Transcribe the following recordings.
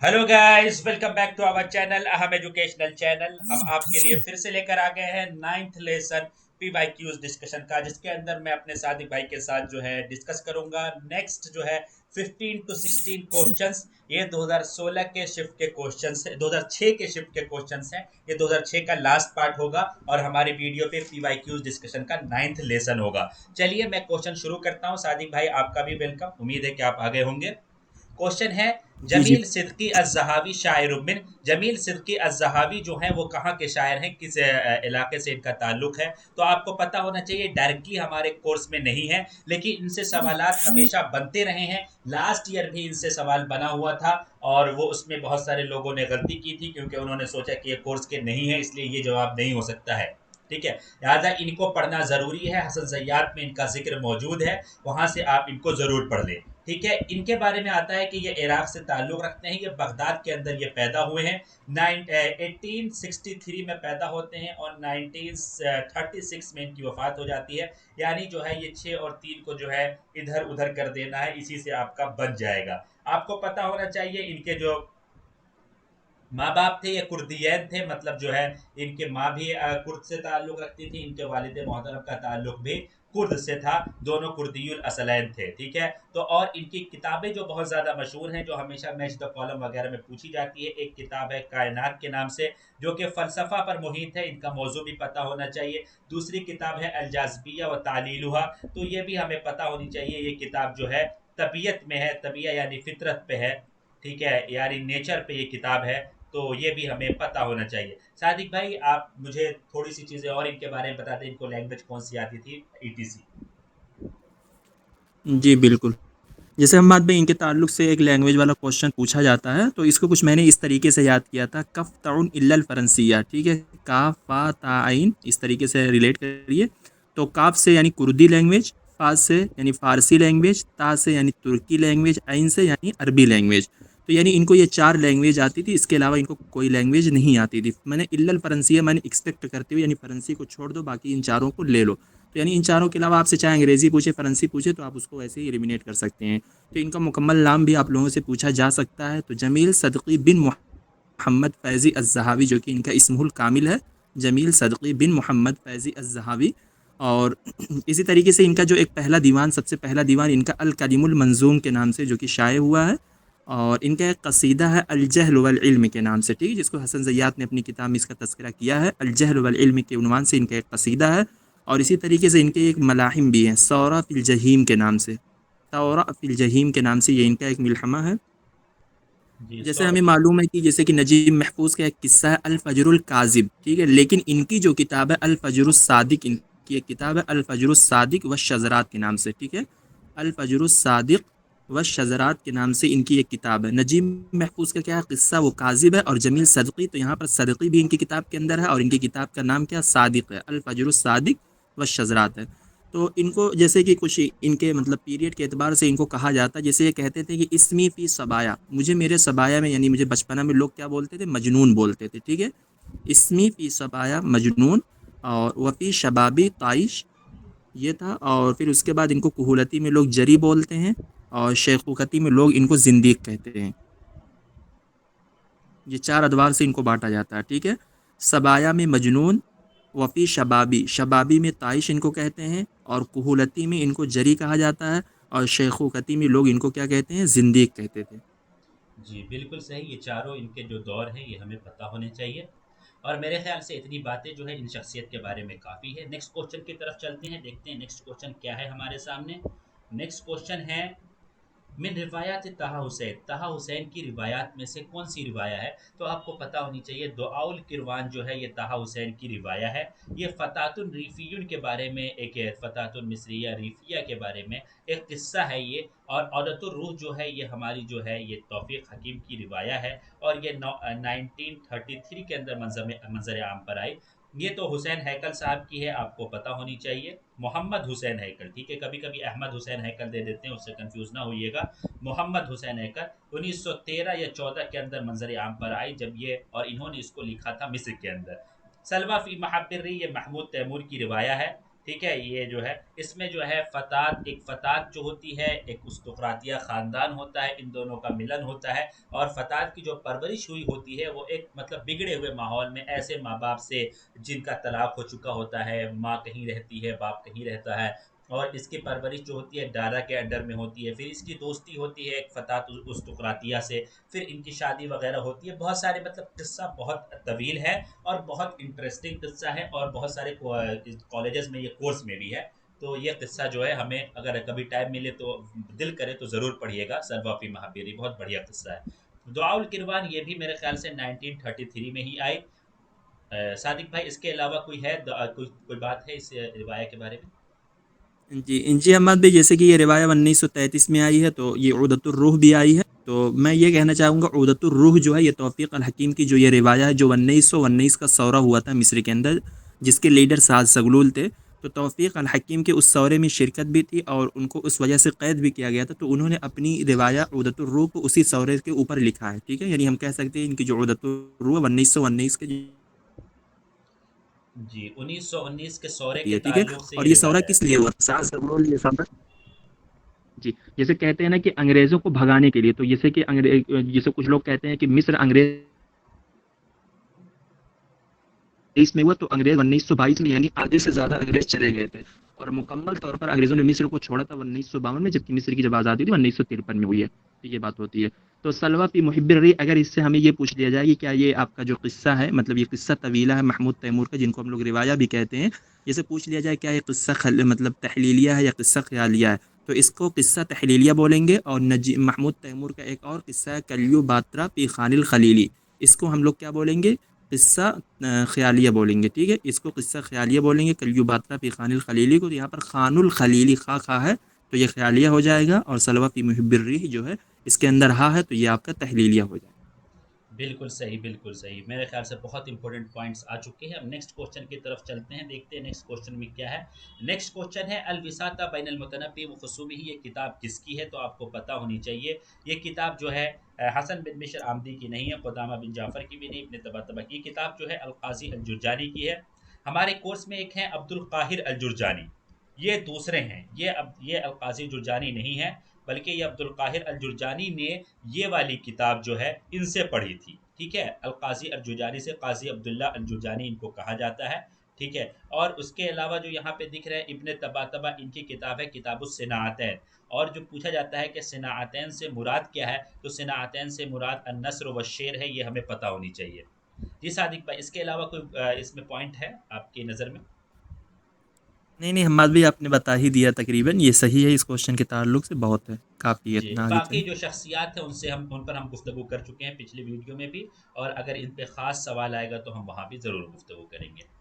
Hello guys, welcome back to our channel Aham educational channel. हम आपके लिए फिर से लेकर आ गए हैं नाइन्थ लेसन पीवाईक्यूज डिस्कशन का, जिसके अंदर मैं अपने सादिक भाई के साथ जो है डिस्कस करूंगा नेक्स्ट जो है 15 टू 16 क्वेश्चंस। ये 2016 के शिफ्ट के क्वेश्चंस है, 2006 के शिफ्ट के क्वेश्चंस हैं। ये 2006 का लास्ट पार्ट होगा और हमारी वीडियो पे पीवाईक्यूज डिस्कशन का नाइन्थ लेसन होगा। चलिए मैं क्वेश्चन शुरू करता हूँ। सादिक भाई, आपका भी वेलकम। उम्मीद है कि आप आगे होंगे। क्वेश्चन है, जी जी। जमील सिद्दीकी अज़्ज़हावी शायर मिन। जमील सिद्दीकी अज़्ज़हावी जो है वो कहाँ के शायर हैं, किस इलाके से इनका ताल्लुक है? तो आपको पता होना चाहिए, डायरेक्टली हमारे कोर्स में नहीं है, लेकिन इनसे सवालात हमेशा बनते रहे हैं। लास्ट ईयर भी इनसे सवाल बना हुआ था और वो उसमें बहुत सारे लोगों ने गलती की थी, क्योंकि उन्होंने सोचा कि ये कोर्स के नहीं है, इसलिए ये जवाब नहीं हो सकता है। ठीक है, लिहाजा इनको पढ़ना ज़रूरी है। हसन जय्यात में इनका जिक्र मौजूद है, वहाँ से आप इनको ज़रूर पढ़ लें। ठीक है, इनके बारे में आता है कि ये इराक से ताल्लुक़ रखते हैं। ये बगदाद के अंदर ये पैदा हुए हैं। 1863 में पैदा होते हैं और 1936 में इनकी वफ़ात हो जाती है। यानी जो है ये 6 और 3 को जो है इधर उधर कर देना है, इसी से आपका बच जाएगा। आपको पता होना चाहिए इनके जो माँ बाप थे ये कुर्दियन थे, मतलब जो है इनके माँ भी कुर्द से ताल्लुक़ रखती थी, इनके वालिद मोहतरम का ताल्लुक़ भी कुर्द से था। दोनों कुर्दियुल असलैन थे। ठीक है, तो और इनकी किताबें जो बहुत ज़्यादा मशहूर हैं, जो हमेशा मैच द कॉलम वगैरह में पूछी जाती है, एक किताब है कायनात के नाम से, जो कि फ़लसफ़ा पर मुहित है। इनका मौजू भी पता होना चाहिए। दूसरी किताब है अल जाज़बिया व तालीलुहा, तो ये भी हमें पता होनी चाहिए। ये किताब जो है तबीयत में है, तबिया यानी फितरत पे है। ठीक है, यानी नेचर पे ये किताब है, तो ये भी हमें पता होना चाहिए। सादिक भाई, आप मुझे थोड़ी सी चीज़ें और इनके बारे में बता दें, इनको लैंग्वेज कौन सी आती थी, ईटीसी। जी, बिल्कुल। जैसे हम बात में इनके ताल्लुक से एक लैंग्वेज वाला क्वेश्चन पूछा जाता है, तो इसको कुछ मैंने इस तरीके से याद किया था, कफ़ ताउन इल्लल फ़रंसिया, ठीक है? काफ, फ़ा, ता, आइन इस तरीके से रिलेट करिए। तो काफ से यानी कुर्दी लैंग्वेज, फ़ा से यानी फ़ारसी लैंग्वेज, ता से यानी तुर्की लैंग्वेज, आइन से यानी अरबी लैंग्वेज। तो यानी इनको ये 4 लैंग्वेज आती थी, इसके अलावा इनको कोई लैंग्वेज नहीं आती थी। मैंने इल्लल फ़रंसिया मैंने एक्सपेक्ट करते हुए यानी फ़रंसी को छोड़ दो, बाकी इन चारों को ले लो। तो यानी इन चारों के अलावा आपसे चाहे अंग्रेज़ी पूछे, फ़रंसी पूछे, तो आप उसको ऐसे ही एलिमिनेट कर सकते हैं। तो इनका मुकम्मल नाम भी आप लोगों से पूछा जा सकता है, तो जमील सदक़ी बिन मोहम्मद फ़ैज़ी अज़्ज़हावी, जो कि इनका इस्मुल कामिल है, जमील सदक़ी बिन मोहम्मद फ़ैज़ी अज़्ज़हावी। और इसी तरीके से इनका जो एक पहला दीवान, सबसे पहला दीवान इनका अल कलिमुल मंज़ूम के नाम से जो कि शाये हुआ है। और इनका एक कसीदा है अल जहल वल इल्म के नाम से, ठीक है? जिसको हसन ज़य्यात ने अपनी किताब में इसका तज़किरा किया है। अल जहल वल इल्म के उन्वान से इनका एक कसीदा है। और इसी तरीके से इनके एक मलाहिम भी हैं, सौरा फ़िल जहीम के नाम से। तौरा फ़िल जहीम के नाम से ये इनका एक मिलहमा है। जी, जैसे सौ। हमें मालूम है कि जैसे कि नजीब महफूज का एक किस्सा है अल फजरुल काजिब, ठीक है? लेकिन इनकी जो किताब है अल फजरुस सादिक, इनकी एक किताब है अल फजरुस सादिक व शजरात के नाम से, ठीक है? अल फजरुस सादिक व शजरात के नाम से इनकी एक किताब है। नजीब महफूज का क्या है किस्सा, वो काजिब है। और जमील सदकी, तो यहाँ पर सदकी भी इनकी किताब के अंदर है और इनकी किताब का नाम क्या, सादिक है। अल फजरुस सादिक व शजरात है। तो इनको जैसे कि कुछ इनके मतलब पीरियड के एतबार से इनको कहा जाता है, जैसे ये कहते थे कि इसमी फ़ी सबाया, मुझे मेरे सबाया में, यानी मुझे बचपना में लोग क्या बोलते थे, मजनून बोलते थे, ठीक है? इसमी फ़ी सबाया मजनून, और वफ़ी शबाबी ताइश, ये था। और फिर उसके बाद इनको कुहूलती में लोग जरी बोलते हैं और शेखुखती में लोग इनको ज़िंदीक कहते हैं। ये 4 अदवार से इनको बाँटा जाता है, ठीक है? सबाया में मजनून, वफ़ी शबाबी, शबाबी में ताइश इनको कहते हैं, और कुहूलती में इनको जरी कहा जाता है, और शेखुकती में लोग इनको क्या कहते हैं, ज़िंदीक कहते थे। जी, बिल्कुल सही। ये चारों इनके जो दौर हैं, ये हमें पता होने चाहिए। और मेरे ख्याल से इतनी बातें जो है इन शख्सियत के बारे में काफ़ी है। नेक्स्ट क्वेश्चन की तरफ चलते हैं, देखते हैं नेक्स्ट क्वेश्चन क्या है हमारे सामने। नेक्स्ट क्वेश्चन है, मिन रिवायात तहा हुसैन। तहा हुसैन की रिवायात में से कौन सी रिवाया है? तो आपको पता होनी चाहिए, दुआउल किरवान जो है ये तहा हुसैन की रिवाया है। ये फ़तातुन रीफ़ियुन के बारे में एक है, फ़तातुन मिस्रिया रीफ़िया के बारे में एक किस्सा है ये। और औदतुर रूह जो है ये हमारी जो है ये तौफ़ीक हकीम की रिवाया है। और ये 1933 के अंदर मंजर आम पर आई। ये तो हुसैन हैकल साहब की है, आपको पता होनी चाहिए। मोहम्मद हुसैन हैकल, ठीक है, कभी कभी अहमद हुसैन हैकल दे देते हैं, उससे कंफ्यूज ना होइएगा। मोहम्मद हुसैन हैकल 1913 या 14 के अंदर मंजर आम पर आई, जब ये और इन्होंने इसको लिखा था मिस्र के अंदर। सलवा फी महाबिर, ये महमूद तैमूर की रिवाया है। ठीक है, ये जो है इसमें जो है फतात, एक फतात जो होती है, एक उस्तुकरातिया ख़ानदान होता है, इन दोनों का मिलन होता है। और फतात की जो परवरिश हुई होती है वो एक मतलब बिगड़े हुए माहौल में, ऐसे माँ बाप से जिनका तलाक हो चुका होता है, माँ कहीं रहती है, बाप कहीं रहता है, और इसकी परवरिश जो होती है डारा के अंडर में होती है। फिर इसकी दोस्ती होती है एक फतात उस्तुकरातिया से, फिर इनकी शादी वगैरह होती है। बहुत सारे मतलब किस्सा बहुत तवील है और बहुत इंटरेस्टिंग किस्सा है, और बहुत सारे कॉलेजेस में ये कोर्स में भी है। तो ये किस्सा जो है हमें अगर कभी टाइम मिले तो दिल करे तो ज़रूर पढ़िएगा, सर्वाफी महाबीरी बहुत बढ़िया किस्सा है। दुआउल किरवान ये भी मेरे ख्याल से 1933 में ही आई। सादिक भाई इसके अलावा कोई है कोई कोई बात है इस रिवाया के बारे में? जी अहमद भाई, जैसे कि ये रिवाया 1933 में आई है, तो ये उदतुर रूह भी आई है। तो मैं ये कहना चाहूँगा, उदतुर रूह जो है ये तौफीक अल हकीम की जो ये रिवाया है, जो 1919 का सौरा हुआ था मिस्र के अंदर, जिसके लीडर साद सगलूल थे। तो तौफीक अल हकीम के उस सौरे में शिरकत भी थी और उनको उस वजह से कैद भी किया गया था। तो उन्होंने अपनी रिवाया उदतुर रूह को उसी सौरे के ऊपर लिखा है, ठीक है। यानी हम कह सकते हैं इनकी जो उदतुर रूह 1919 के जी, 1919 के सौरे के है, ठीक है। ताल्लुक से और ये ये सौरा रिवाया है। किस लिए हुआ? साद सगलूल ये सौरा, जी, जैसे कहते हैं ना कि अंग्रेजों को भगाने के लिए, तो जैसे कि अंग्रेज, जैसे कुछ लोग कहते हैं कि मिस्र अंग्रेज 23 में हुआ, तो अंग्रेज 1922 में, यानी आधे से ज्यादा अंग्रेज चले गए थे। और मुकम्मल तौर पर अंग्रेजों ने मिस्र को छोड़ा था 1952 में, जबकि मिस्र की जब आज़ादी थी 1953 में हुई है। तो ये बात होती है। तो सलवा फी मुहिब्बिर रही, अगर इससे हमें ये पूछ लिया जाए कि क्या ये आपका जो किस्सा है, मतलब ये किस्सा तवीला है महमूद तैमूर का, जिनको हम लोग रिवाया भी कहते हैं, जैसे पूछ लिया जाए क्या ये किस्सा मतलब तहलीलिया है या किस्सा ख्यालिया है, तो इसको किस्सा तहलीलिया बोलेंगे। और नजी महमूद तैमूर का एक और किस्सा है कलियो बात्रा पी खानिल खलीली, इसको हम लोग क्या बोलेंगे? किस्सा ख्यालिया बोलेंगे, ठीक है। इसको किस्सा ख्यालिया बोलेंगे, कल्युबात्रा फ़ी खानिल खलीली को। तो यहाँ पर खानुल खलीली खा खा है, तो ये ख्यालिया हो जाएगा। और सलवा फ़ी मुहिब्बिर रिह जो है, इसके अंदर हा है, तो ये आपका तहलीलिया हो जाएगा। बिल्कुल सही, बिल्कुल सही। मेरे ख्याल से बहुत इंपॉर्टेंट पॉइंट्स आ चुके हैं। अब नेक्स्ट क्वेश्चन की तरफ चलते हैं, देखते हैं नेक्स्ट क्वेश्चन में क्या है। नेक्स्ट क्वेश्चन है अल विसाता बैन अल मुतनब्बी व खुसूमी, ये किताब किसकी है? तो आपको पता होनी चाहिए। ये किताब जो है हसन बिन बिशर आमदी की नहीं है, खुदामा बिन जाफ़र की भी नहीं, इब्न तबातबा की। किताब जो है अल काज़ी अल जुरजानी की है। हमारे कोर्स में एक है अब्दुल काहिर अल जुरजानी, ये दूसरे हैं। ये अल काज़ी जुरजानी नहीं है, बल्कि ये अब्दुल काहिर अल जुरजानी ने ये वाली किताब जो है इनसे पढ़ी थी। ठीक है, अल काजी अल जुरजानी से काजी अब्दुल्ला अल जुरजानी इनको कहा जाता है। ठीक है, और उसके अलावा जो यहाँ पे दिख रहा है इब्न तबातबा, इनकी किताब है किताबुस सिनाअतैन। और जो पूछा जाता है कि सिनाअतैन से मुराद क्या है, तो सिनाअतैन से मुराद अन्नस्र व शेर है, ये हमें पता होनी चाहिए। जी सादिक भाई, इसके अलावा कोई इसमें पॉइंट है आपकी नज़र में? नहीं नहीं, हम्माद भाई आपने बता ही दिया तकरीबन, ये सही है। इस क्वेश्चन के ताल्लुक से बहुत है, काफ़ी है, जी, इतना आगे बाकी चलें। जो शख्सियात हैं उनसे हम उन पर हम गुफ्तगू कर चुके हैं पिछली वीडियो में भी, और अगर इन पे ख़ास सवाल आएगा तो हम वहाँ भी ज़रूर गुफ्तगू करेंगे।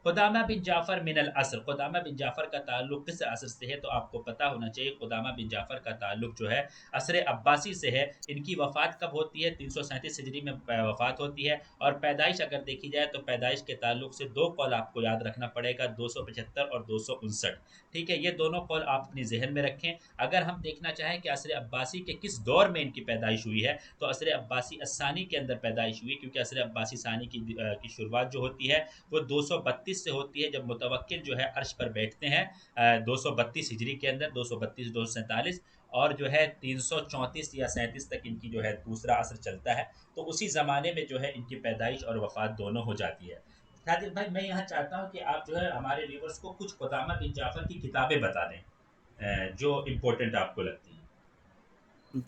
खुदामा बिन जाफ़र मिनल असर, खुदामा बिन जाफ़र का ताल्लुक किस असर से है? तो आपको पता होना चाहिए खुदामा बिन जाफ़र का ताल्लुक जो है असर अब्बासी से है। इनकी वफ़ात कब होती है? 337 हिजरी में वफ़ात होती है। और पैदाइश अगर देखी जाए तो पैदाइश के ताल्लुक से दो कौल आपको याद रखना पड़ेगा, 275 और 259। ठीक है, ये दोनों कौल आप अपनी जहन में रखें। अगर हम देखना चाहें कि असर अब्बासी के किस दौर में इनकी पैदाइश हुई है, तो असर अब्बासी असानी के अंदर पैदाइश हुई, क्योंकि असर अब्बासी सानी की शुरुआत जो होती है वो 232 से होती है, जब मुतवक्किल जो है अर्श पर बैठते हैं 232 हिजरी के अंदर, 232 247। और जो है 334 या 37 तक इनकी जो है दूसरा असर चलता है। तो उसी ज़माने में जो है इनकी पैदाइश और वफ़ात दोनों हो जाती है। सादिक भाई, मैं यहाँ चाहता हूँ कि आप जो है हमारे व्यूवर्स को कुछ खुदामा बिन जाफ़र की किताबें बता दें जो इम्पोर्टेंट आपको लगती हैं।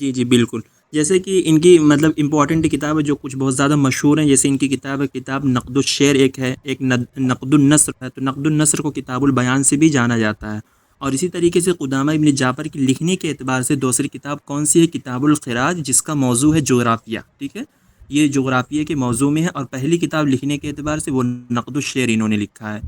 जी जी बिल्कुल। जैसे कि इनकी मतलब इम्पोर्टेंट किताब है जो कुछ बहुत ज़्यादा मशहूर हैं, जैसे इनकी किताब है, किताब नक़्दुश्शेर एक है, एक नक़्दुन्नस्र है। तो नक़्दुन्नस्र को किताबुल बयान से भी जाना जाता है। और इसी तरीके से क़ुदामा इब्न जाफ़र की लिखने के एतबार से दूसरी किताब कौन सी है? किताबुल ख़िराज, जिसका मौजू है जोग्राफ़िया, ठीक है। ये जोग्राफ़िया के मौजू में है। और पहली किताब लिखने के एतबार से वो नक़्दुश्शेर इन्होंने लिखा है।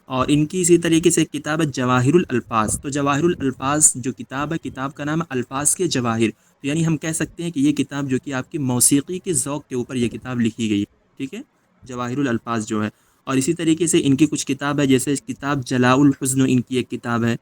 और इनकी इसी तरीके से एक किताब है जवाहिरुल अल्फाज। तो जवाहिरुल अल्फाज जो किताब है, किताब का नाम है अल्फाज के जवाहिर। तो यानी हम कह सकते हैं कि ये किताब जो कि आपकी मौसीकी के ज़ौक़ के ऊपर ये किताब लिखी गई है, ठीक है, जवाहिरुल अल्फाज जो है। और इसी तरीके से इनकी कुछ किताब है, जैसे किताब जलाउल हुज़्न इनकी एक किताब है।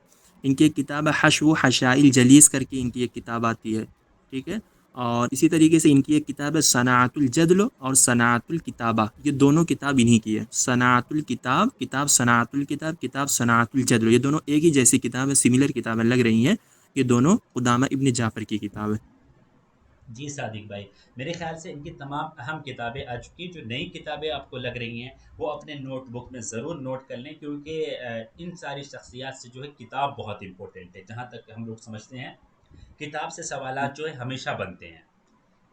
इनकी एक किताब है हश्व हशाइल जलीस करके इनकी एक किताब आती है, ठीक है। और इसी तरीके से इनकी एक किताब है सनाअतुल जद्ल और सनाअतुल किताबा, ये दोनों किताब इन्हीं की है। सनाअतुल किताब, किताब सनाअतुल किताब, किताब सनाअतुल जद्ल, ये दोनों एक ही जैसी किताब है, सिमिलर किताबें लग रही हैं। ये दोनों कुदामा इब्न जाफर की किताब है। जी सादिक भाई, मेरे ख्याल से इनकी तमाम अहम किताबें आ चुकी हैं। जो नई किताबें आपको लग रही हैं वो अपने नोटबुक में ज़रूर नोट कर लें, क्योंकि इन सारी शख्सियात से जो है किताब बहुत इंपॉर्टेंट है, जहाँ तक हम लोग समझते हैं किताब से जी, सवालात जो है हमेशा बनते हैं।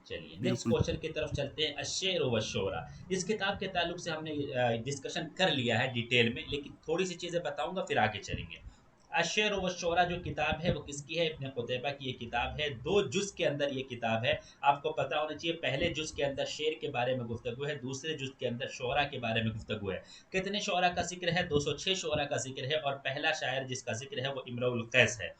चलिए नेक्स्ट बिल्कुल। क्वेश्चन की तरफ चलते हैं। अशेर व शोरा, इस किताब के ताल्लुक से हमने डिस्कशन कर लिया है डिटेल में, लेकिन थोड़ी सी चीज़ें बताऊंगा फिर आगे चलेंगे। अशेर व शोरा जो किताब है वो किसकी है? इब्न कुतैबा की ये किताब है। दो जुज के अंदर ये किताब है। आपको पता होना चाहिए पहले जुज के अंदर शेर के बारे में गुफ्तगू है, दूसरे जुज के अंदर शोरा के बारे में गुफ्तगू है। कितने शोरा का जिक्र है? 206 शोरा का जिक्र है, और पहला शायर जिसका जिक्र है वो इमरुल कैस है।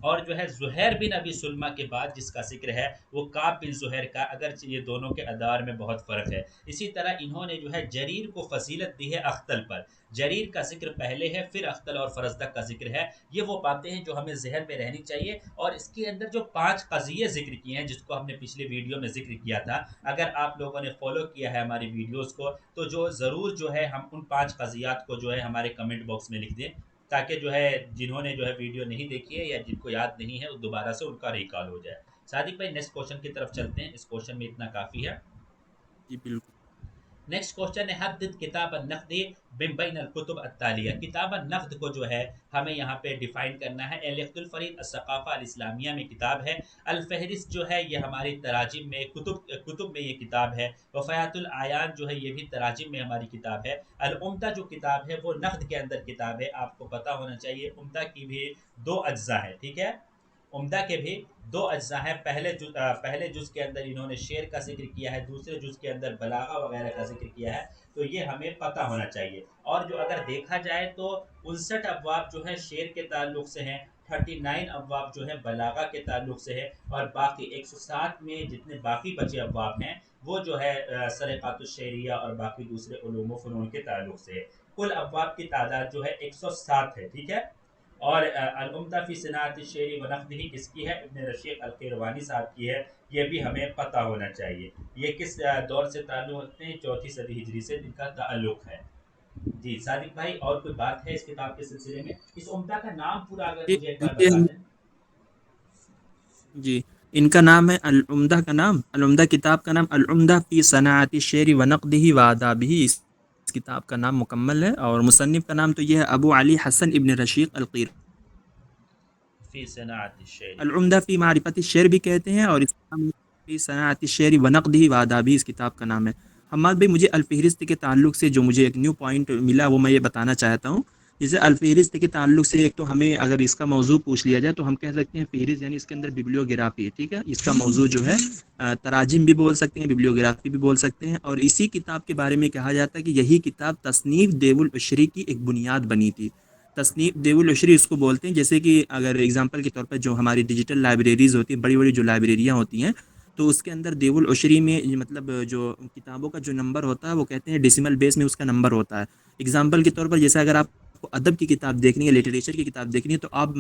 और जो है ज़ुहैर बिन अबी सुलमा के बाद जिसका ज़िक्र है वो काब बिन ज़ुहैर का, अगर ये दोनों के अदार में बहुत फ़र्क है। इसी तरह इन्होंने जो है जरीर को फजीलत दी है अख्तल पर। जरीर का ज़िक्र पहले है, फिर अख्तल और फरजदक का ज़िक्र है। ये वो बातें हैं जो हमें जहन में रहनी चाहिए। और इसके अंदर जो 5 क़ज़िये ज़िक्र किए हैं, जिसको हमने पिछले वीडियो में ज़िक्र किया था, अगर आप लोगों ने फॉलो किया है हमारी वीडियोज़ को, तो जो ज़रूर जो है हम उन 5 क़ज़ियात को जो है हमारे कमेंट बॉक्स में लिख दें, ताकि जो है जिन्होंने जो है वीडियो नहीं देखी है या जिनको याद नहीं है वो दोबारा से उनका रिकॉल हो जाए। सादिक भाई नेक्स्ट क्वेश्चन की तरफ चलते हैं, इस क्वेश्चन में इतना काफ़ी है। जी, बिल्कुल। नेक्स्ट क्वेश्चन है हदद किताब नकदी बिन बैन कुतुब अत्तालिया। किताब नकद को जो है हमें यहाँ पे डिफाइन करना है। अल फरीद असकाफ़ा अल इस्लामिया में किताब है। अल फहरिस्त जो है ये हमारी तराजिम में कुतुब में ये किताब है। वफ़ायातुल आयान जो है ये भी तराजिम में हमारी किताब है। अल उम्दा जो किताब है वो नकद के अंदर किताब है। आपको पता होना चाहिए उम्दा की भी दो अज्जा है, ठीक है। उम्दा के भी दो अज्जा हैं। पहले जुज के अंदर इन्होंने शेर का जिक्र किया है, दूसरे जुज के अंदर बलागा वगैरह का जिक्र किया है। तो ये हमें पता होना चाहिए। और जो अगर देखा जाए तो 59 अबवाब जो है शेर के ताल्लुक से हैं, 39 अबवाब जो है बलागा के ताल्लुक से है, और बाकी 160 में जितने बाकी बचे अबवाब हैं वो जो है सरक़ातुश्शरिया और बाकी दूसरे उलूम व फ़नून के ताल्लुक से है। कुल अबवाब की तादाद जो है 107 है, ठीक है। और अल-उम्दा फ़ी सनाअत शेरी व नक़्दिही किसकी है? इब्न रशीद अल-क़िरवानी साहब की है। ये भी हमें पता होना चाहिए। ये किस दौर से ताल्लुक़ रखते हैं? चौथी सदी हिजरी से इनका ताल्लुक़ है। जी सादिक भाई, और कोई बात है इस किताब के सिलसिले में? इस उम्दा का नाम पूरा अगर ये मुझे एक बार इनके बता दें। जी, इनका नाम है अल उम्दा, का नाम अल उम्दा, किताब का नाम अल उम्दा फ़ी सनाअति शेरी व नक़दिही व आदाबिही, इस किताब का नाम मुकम्मल है। और मुसन्निफ़ का नाम तो ये है अबू अली हसन इब्न रशीद अल-क़िर। फ़ी सनाअत शेरी। अल उम्दा फ़ी मारिफ़ति शेर भी कहते हैं, और इसका नाम फ़ी सनाअति शेरी व नक़दिही व आदाबिही इस किताब का नाम है। हम्माद भाई, मुझे अल फ़हरिस्त के ताल्लुक से जो मुझे एक न्यू पॉइंट मिला वो मैं ये बताना चाहता हूँ। जैसे अल फ़हरिस्त के ताल्लुक से एक तो हमें अगर इसका मौजू पूछ लिया जाए तो हम कह सकते हैं फ़हरिस्त यानी इसके अंदर बिब्लियोग्राफ़ी है, ठीक है। इसका मौजू जो है तराजिम भी बोल सकते हैं, बिब्लियोग्राफ़ी भी बोल सकते हैं। और इसी किताब के बारे में कहा जाता है कि यही किताब तसनीफ़ देवुल उशरी की एक बुनियाद बनी थी। तसनीफ़ देवुल उशरी उसको बोलते हैं, जैसे कि अगर एग्जांपल के तौर पर जो हमारी डिजिटल लाइब्रेरीज़ होती हैं, बड़ी-बड़ी जो लाइब्रेरियाँ होती हैं, तो उसके अंदर देवुल उशरी में ये मतलब जो किताबों का जो नंबर होता है वो कहते हैं डेसिमल बेस में उसका नंबर होता है। एग्जांपल के तौर पर जैसे अगर आपको अदब की किताब देखनी है, लिटरेचर की किताब देखनी है, तो आप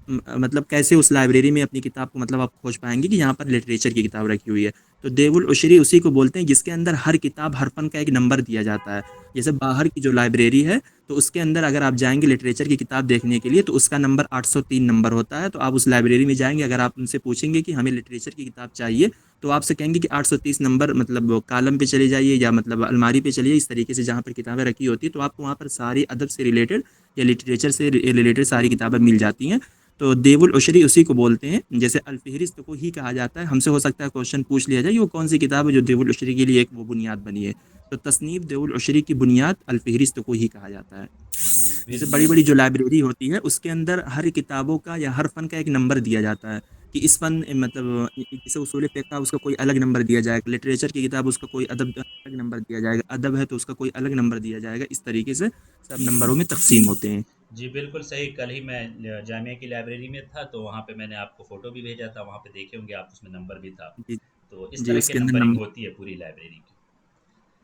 मतलब कैसे उस लाइब्रेरी में अपनी किताब को मतलब आप खोज पाएँगे कि यहाँ पर लिटरेचर की किताब रखी हुई है। तो देवुल उशरी उसी को बोलते हैं जिसके अंदर हर किताब, हर फ़न का एक नंबर दिया जाता है। जैसे बाहर की जो लाइब्रेरी है तो उसके अंदर अगर आप जाएँगे लिटरेचर की किताब देखने के लिए तो उसका नंबर 803 नंबर होता है। तो आप उस लाइब्रेरी में जाएँगे, अगर आप उनसे पूछेंगे कि हमें लिटरेचर की किताब चाहिए, तो आपसे कहेंगे कि 830 नंबर मतलब वो कॉलम पे चले जाइए या मतलब अलमारी पे चलिए, इस तरीके से जहाँ पर किताबें रखी होती हैं, तो आपको वहाँ पर सारी अदब से रिलेटेड या लिटरेचर से रिलेटेड सारी किताबें मिल जाती हैं। तो देवुल उशरी उसी को बोलते हैं। जैसे अल फ़हरिस्त को ही कहा जाता है। हमसे हो सकता है क्वेश्चन पूछ लिया जाए कि वो कौन सी किताब है जो देवुल उशरी के लिए एक वो बुनियाद बनी है। तो तसनीफ़ देवुल उशरी की बुनियाद अल फ़हरिस्त को ही कहा जाता है। जैसे बिल्कुल। बड़ी-बड़ी जो लाइब्रेरी होती है उसके अंदर हर किताबों का या हर फ़न का एक नंबर दिया जाता है कि इस फ़न मतलब जैसे उसूल फ़िक़्ह का उसका कोई अलग नंबर दिया जाएगा, लिटरेचर की किताब उसका कोई अदब अलग नंबर दिया जाएगा, अदब है तो उसका कोई अलग नंबर दिया जाएगा। इस तरीके से सब नंबरों में तक़सीम होते हैं। जी बिल्कुल सही। कल ही मैं जामिया की लाइब्रेरी में था, तो वहाँ पे मैंने आपको फ़ोटो भी भेजा था, वहाँ पे देखे होंगे आप, उसमें नंबर भी था। जी, तो इस जी, तरह की उसके अंदर नंबरिंग नंबर। होती है पूरी लाइब्रेरी की।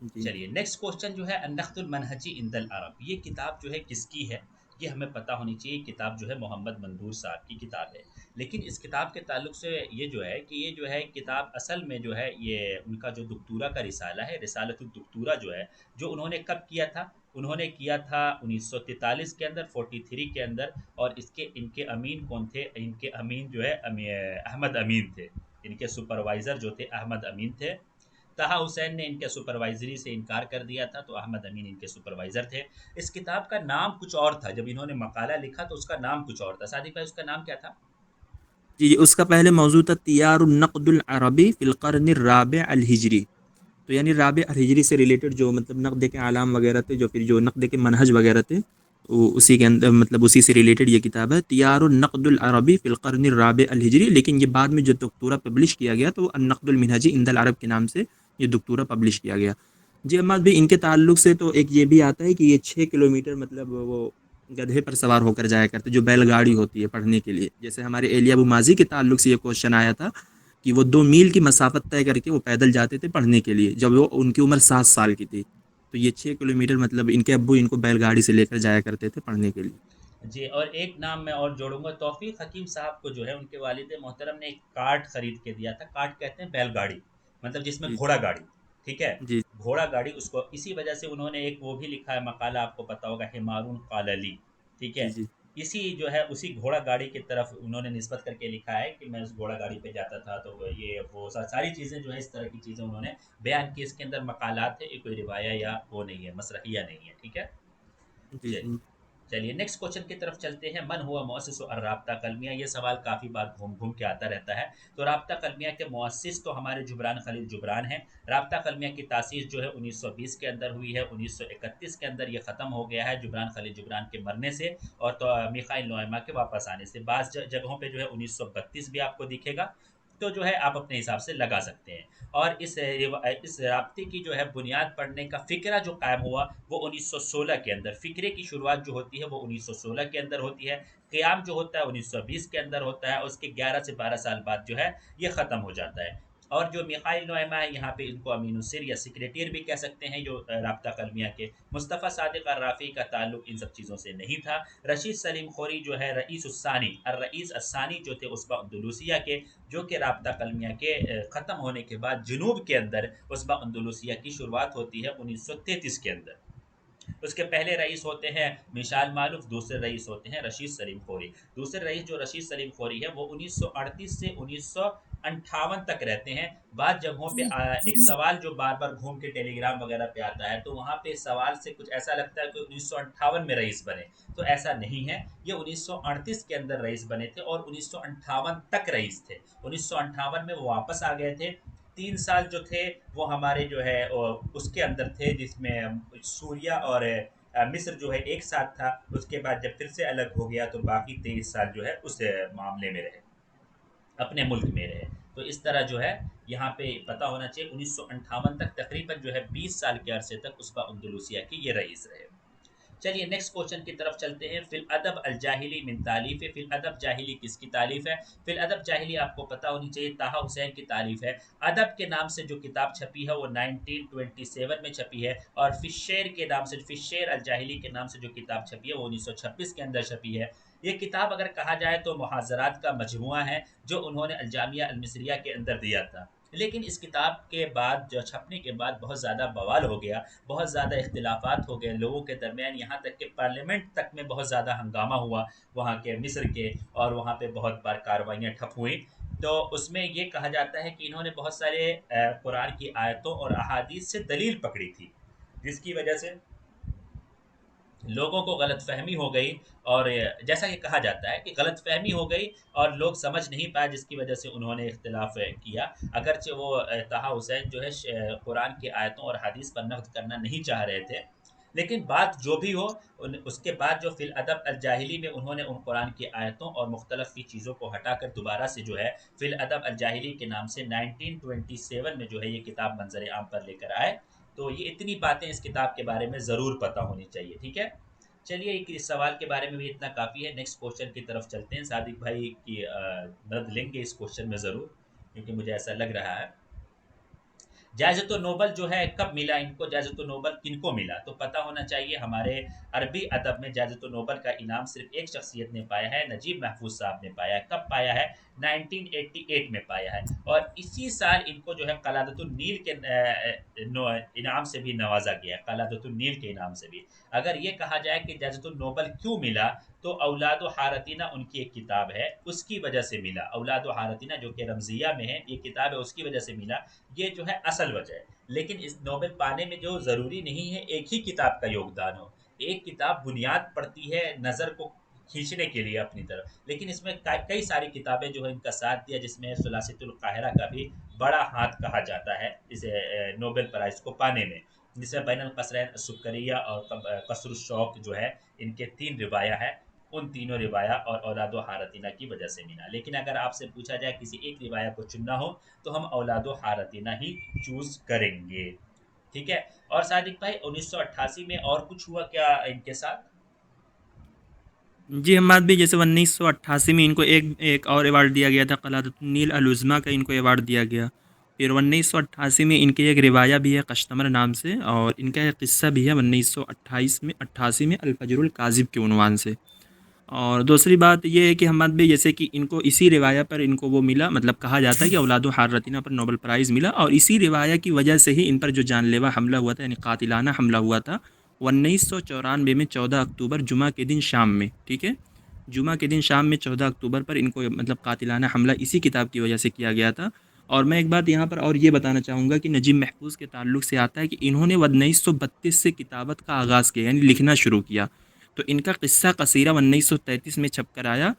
जी, चलिए नेक्स्ट क्वेश्चन जो है अन्नख्तुल मनहजी इंदल अरब, ये किताब जो है किसकी है? ये हमें पता होनी चाहिए। किताब जो है मोहम्मद मंदूर साहब की किताब है। लेकिन इस किताब के ताल्लुक से ये जो है कि ये जो है किताब असल में जो है ये उनका जो दुक्तूरा का रिसाला है, रिसालतुल दुक्तूरा जो है, जो उन्होंने कब किया था? उन्होंने किया था 1943 के अंदर, 43 के अंदर। और इसके इनके अमीन कौन थे? इनके अमीन जो है अहमद अमीन थे। इनके सुपरवाइज़र जो थे अहमद अमीन थे। तहा हुसैन ने इनके सुपरवाइजरी से इनकार कर दिया था, तो अहमद अमीन इनके सुपरवाइज़र थे। इस किताब का नाम कुछ और था। जब इन्होंने मकाला लिखा तो उसका नाम कुछ और था। सादिक भाई, उसका नाम क्या था? जी जी, उसका पहले मौजूद था तियारुन नक़दुल अरबी फिल क़र्निर राबि अल हिजरी। तो यानी राबि अल हिजरी से रिलेटेड जो मतलब नक़द के आलाम वगैरह थे, जो फिर जो नक़द के मनहज वगैरह थे, वो उसी के अंदर मतलब उसी से रिलेटेड ये किताब है, तियारुन नक़दुल अरबी फिल क़र्निर राबि अल हिजरी। लेकिन ये बाद में जो दुक्तूरा पब्लिश किया गया तो अन नक़दुल मिनहजी इंदल अरब के नाम से ये दुक्तूरा पब्लिश किया गया। जी अम्माद भाई, इनके ताल्लुक से तो एक ये भी आता है कि ये 6 किलोमीटर मतलब वो गधे पर सवार होकर जाया करते, जो बैलगाड़ी होती है पढ़ने के लिए। जैसे हमारे एलिया अबू माजी के ताल्लुक से ये क्वेश्चन आया था कि वो 2 मील की मसाफत तय करके वो पैदल जाते थे पढ़ने के लिए, जब वो उनकी उम्र 7 साल की थी। तो ये 6 किलोमीटर मतलब इनके अब्बू इनको बैलगाड़ी से लेकर जाया करते थे पढ़ने के लिए। जी, और एक नाम मैं और जोड़ूंगा। तौफीक हकीम साहब को जो है उनके वालिद मोहतरम ने एक कार्ट खरीद के दिया था। कार्ट कहते हैं बैलगाड़ी, मतलब जिसमें जी घोड़ा गाड़ी। ठीक है। जी घोड़ा गाड़ी, उसको इसी वजह से उन्होंने एक वो भी लिखा है मकाला, आपको पता होगा, हिमारून कालली। ठीक है। जी जी इसी जो है उसी घोड़ा गाड़ी की तरफ उन्होंने निस्बत करके लिखा है कि मैं उस घोड़ा गाड़ी पे जाता था। तो ये वो सारी चीज़ें जो है, इस तरह की चीज़ें उन्होंने बयान की। इसके अंदर मकालात है, ये कोई रिवाया या वो नहीं है, मसरहिया नहीं है। ठीक है। जी चलिए, जी चलिए नेक्स्ट क्वेश्चन की तरफ चलते हैं। मन हुआ मुअस्सिस राब्ता कलमिया? ये सवाल काफ़ी बार घूम घूम के आता रहता है। तो राब्ता कलमिया के मुअस्सिस तो हमारे जुबरान खलील जुबरान हैं। राब्ता कलमिया की तासीस जो है 1920 के अंदर हुई है। 1931 के अंदर ये ख़त्म हो गया है जुबरान खलील जुबरान के मरने से और तो मिखाइल नोएमा के वापस आने से। बाज़ जगहों पे जो है 1932 भी आपको दिखेगा। तो जो है आप अपने हिसाब से लगा सकते हैं। और इस राब्ते की जो है बुनियाद पढ़ने का फ़िक्रा जो कायम हुआ वो 1916 के अंदर। फ़िक्रे की शुरुआत जो होती है वो 1916 के अंदर होती है। क़याम जो होता है 1920 के अंदर होता है। उसके 11 से 12 साल बाद जो है ये ख़त्म हो जाता है। और जो मिखाइल नोएमा है, यहाँ पे इनको अमीनुसिर या सेक्रेटेरियर भी कह सकते हैं, जो राब्ता कलमिया के। मुस्तफ़ा सादिक अर्राफ़ी का ताल्लुक इन सब चीज़ों से नहीं था। रशीद सलीम खोरी जो है रईस उस्सानी रईस अस्सानी जो थे उसबा अंदलूसिया के, जो कि राब्ता कलमिया के ख़त्म होने के बाद जुनूब के अंदर उसबा अंदलूसिया की शुरुआत होती है 1933 के अंदर। उसके पहले रईस होते हैं मिशाल मालूफ, दूसरे रईस होते हैं रशीद सलीम खोरी। दूसरे रईस जो रशीद सलीम खोरी है वो 1938 से 1958 तक रहते हैं। बाद जगहों पे एक सवाल जो बार बार घूम के टेलीग्राम वगैरह पे आता है, तो वहाँ पे सवाल से कुछ ऐसा लगता है कि 1958 में रईस बने। तो ऐसा नहीं है, ये 1938 के अंदर रईस बने थे और 1958 तक रईस थे। 1958 में वो वापस आ गए थे। 3 साल जो थे वो हमारे जो है उसके अंदर थे, जिसमें सूर्या और मिस्र जो है एक साथ था। उसके बाद जब फिर से अलग हो गया तो बाकी 23 साल जो है उस मामले में रहे, अपने मुल्क में रहे। तो इस तरह जो है यहाँ पे पता होना चाहिए 1958 तक तकरीबन जो है 20 साल के अरसे तक उसका अंदलूसिया की ये रईस रहे। चलिए नेक्स्ट क्वेश्चन की तरफ चलते हैं। फिल अदब अल जाहिली मिन तालीफ है। फिल अदब जाहिली किसकी तालीफ है? फिल अदब जाहिली आपको पता होनी चाहिए, ताहा हुसैन की तालीफ है। अदब के नाम से जो किताब छपी है वो 1927 में छपी है। और फिशेर के नाम से, फिशेर अल जाहिली के नाम से जो किताब छपी है वो 1926 के अंदर छपी है। ये किताब अगर कहा जाए तो मुहाज़रात का मजमुआ है, जो उन्होंने अलजामिया अलमिसरिया के अंदर दिया था। लेकिन इस किताब के बाद, जो छपने के बाद, बहुत ज़्यादा बवाल हो गया, बहुत ज़्यादा इख्तिलाफ़ात हो गए लोगों के दरमियान, यहाँ तक कि पार्लियामेंट तक में बहुत ज़्यादा हंगामा हुआ वहाँ के मिस्र के। और वहाँ पे बहुत बार कार्रवाइयाँ ठप हुई। तो उसमें ये कहा जाता है कि इन्होंने बहुत सारे कुरान की आयतों और अहादीस से दलील पकड़ी थी, जिसकी वजह से लोगों को गलतफहमी हो गई। और जैसा कि कहा जाता है कि गलतफहमी हो गई और लोग समझ नहीं पाए, जिसकी वजह से उन्होंने इख्तिलाफ किया। अगरचे वो ताहा हुसैन जो है कुरान की आयतों और हदीस पर नक़्द करना नहीं चाह रहे थे। लेकिन बात जो भी हो, उसके बाद जो फिल अदब अल जाहिली में उन्होंने उन कुरान की आयतों और मुख्तलफ़ की चीज़ों को हटाकर दोबारा से जो है फिल अदब अल जाहिली के नाम से 1927 में जो है ये किताब मंजर आम पर लेकर आए। तो ये इतनी बातें इस किताब के बारे में ज़रूर पता होनी चाहिए। ठीक है। चलिए इस सवाल के बारे में भी इतना काफ़ी है। नेक्स्ट क्वेश्चन की तरफ चलते हैं। सादिक भाई की मदद लेंगे इस क्वेश्चन में ज़रूर, क्योंकि मुझे ऐसा लग रहा है। जायज़तुन नोबल जो है कब मिला इनको, जायज़तुन नोबल किनको मिला? तो पता होना चाहिए, हमारे अरबी अदब में जायज़तुन नोबल का इनाम सिर्फ एक शख्सियत ने पाया है, नजीब महफूज साहब ने पाया है। कब पाया है? 1988 में पाया है। और इसी साल इनको जो है कलादतुन नील के इनाम से भी नवाजा गया है, कलादतुन नील के इनाम से भी। अगर ये कहा जाए कि जायज़तुन नोबल क्यों मिला, तो औलाद हारतीना उनकी एक किताब है, उसकी वजह से मिला। औलाद हारतीना जो कि रमजिया में है, ये किताब है, उसकी वजह से मिला। ये जो है असल वजह है। लेकिन इस नोबेल पाने में जो ज़रूरी नहीं है एक ही किताब का योगदान हो। एक किताब बुनियाद पड़ती है नज़र को खींचने के लिए अपनी तरफ, लेकिन इसमें कई सारी किताबें जो है इनका साथ दिया, जिसमें सुलासितुल काहिरा का भी बड़ा हाथ कहा जाता है इसे नोबेल प्राइज़ को पाने में, जिसमें बैनुल कसरैन सुक्करिया और कसरुल शौक जो है, इनके 3 रिवाया है। उन तीनों रिवाया और औलादो हारतीना की वजह से मिला। लेकिन अगर आपसे पूछा जाए किसी एक रिवाया को चुनना हो, तो हम औलादो हारतीना ही चूज़ करेंगे। ठीक है? और सादिक भाई 1988 में और कुछ हुआ क्या इनके साथ? जी हम्माद भी, जैसे 1988 में इनको एक एक और अवार्ड दिया गया था, कलादतुन्नील अल-उज़्मा का इनको अवार्ड दिया गया। फिर 1988 में इनकी एक रिवाया भी है कश्तमर नाम से, और इनका एक किस्सा भी है 1988 में अल-फजरुल काज़िब के उन्वान से। और दूसरी बात ये है कि हम्माद भी, जैसे कि इनको इसी रिवाया पर इनको वो मिला, मतलब कहा जाता है कि औलादो हारतीना पर नोबेल प्राइज़ मिला, और इसी रिवाया की वजह से ही इन पर जो जानलेवा हमला हुआ था, यानी कातिलाना हमला हुआ था 1994 में 14 अक्टूबर जुमा के दिन शाम में, ठीक है। जुमा के दिन शाम में 14 अक्टूबर पर इनको मतलब कातिलाना हमला इसी किताब की वजह से किया गया था। और मैं एक बात यहाँ पर और ये बताना चाहूँगा कि नजीब महफूज़ के ताल्लुक़ से आता है कि इन्होंने 1932 से किताबत का आगाज़ किया, यानी लिखना शुरू किया। तो इनका किस्सा कसीरा 1933 में छप कर आया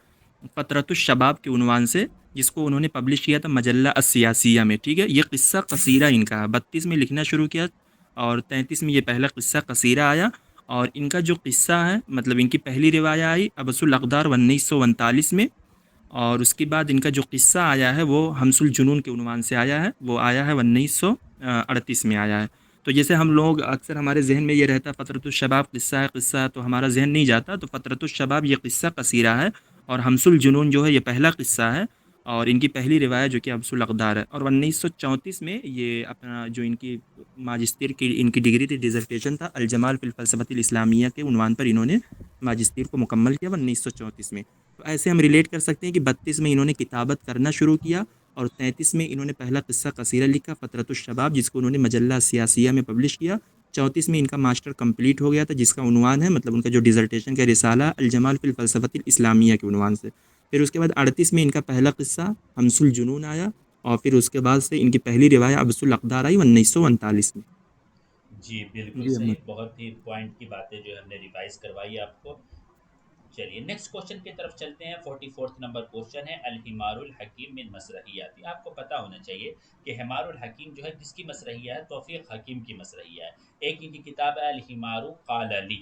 फ़तरतुश शबाब के उन्वान से, जिसको उन्होंने पब्लिश किया था मजल्ला अस-सियासिया में, ठीक है। ये किस्सा कसीरा इनका है, 32 में लिखना शुरू किया और 33 में ये पहला किस्सा कसीरा आया। और इनका जो किस्सा है, मतलब इनकी पहली रिवाया आई अबसुल अक़दार 1939 में, और उसके बाद इनका जो किस्सा आया है वो हमसुल जुनून के उन्वान से आया है, वो आया है 1938 में आया है। तो जैसे हम लोग अक्सर, हमारे ज़हन में ये रहता है फ़तरतुश शबाब किस्सा है, तो हमारा ज़हन नहीं जाता। तो फ़तरतुश शबाब ये किस्सा कसीरा है, और हमसुल जुनून जो है ये पहला किस्सा है, और इनकी पहली रिवायत जो कि अबसुल अक़दार है। और 1934 में ये अपना जो इनकी माजिस्टर की इनकी डिग्री थी, डिज़र्टेशन था, अल जमाल फ़िल फ़लसफ़तिल इस्लामिया के उन्वान पर इन्होंने माजिस्टर को मुकम्मल किया 1934 में। तो ऐसे हम रिलेट कर सकते हैं कि 32 में इन्होंने किताबत करना शुरू किया, और 33 में इन्होंने पहला किस्सा कसीरा लिखा फ़तरतुश शबाब, जिसको उन्होंने मजल्ला सियासिया में पब्लिश किया। 34 में इनका मास्टर कंप्लीट हो गया था, जिसका उन्वान है, मतलब उनका जो डिज़र्टेशन का रिसाला अल जमाल फ़िल फ़लसफ़तिल इस्लामिया के उन्वान से। फिर उसके बाद 38 में इनका पहला किस्सा हमसुल जुनून आया, और फिर उसके बाद से इनकी पहली रिवाया अबसुल अक़दार आई 1939 में। जी, बिल्कुल जी सही। अहमद। बहुत ही पॉइंट की बातें जो हमने रिवाइज़ करवाई आपको। चलिए नेक्स्ट क्वेश्चन की तरफ चलते हैं। 44th नंबर क्वेश्चन है, अल हिमारुल हकीम मिन मसरहियाती। आपको पता होना चाहिए कि हिमारुल हकीम जो है किसकी मसरहिया है? तौफीक हकीम की मसरहिया है। एक इनकी किताब है अल हिमारु क़ाल ली,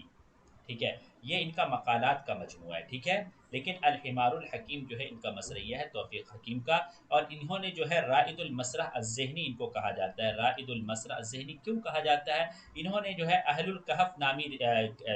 ठीक है। ये इनका मकालात का मजमूआ है, ठीक है। लेकिन अल हिमारुल हकीम जो है इनका मसरहिया है तौफीक हकीम का। और इन्होंने जो है राइदुल मसरह अज़्ज़हनी इनको कहा जाता है। राइदुल मसरह अज़्ज़हनी क्यों कहा जाता है? इन्होंने जो है अहलुल कहफ नामी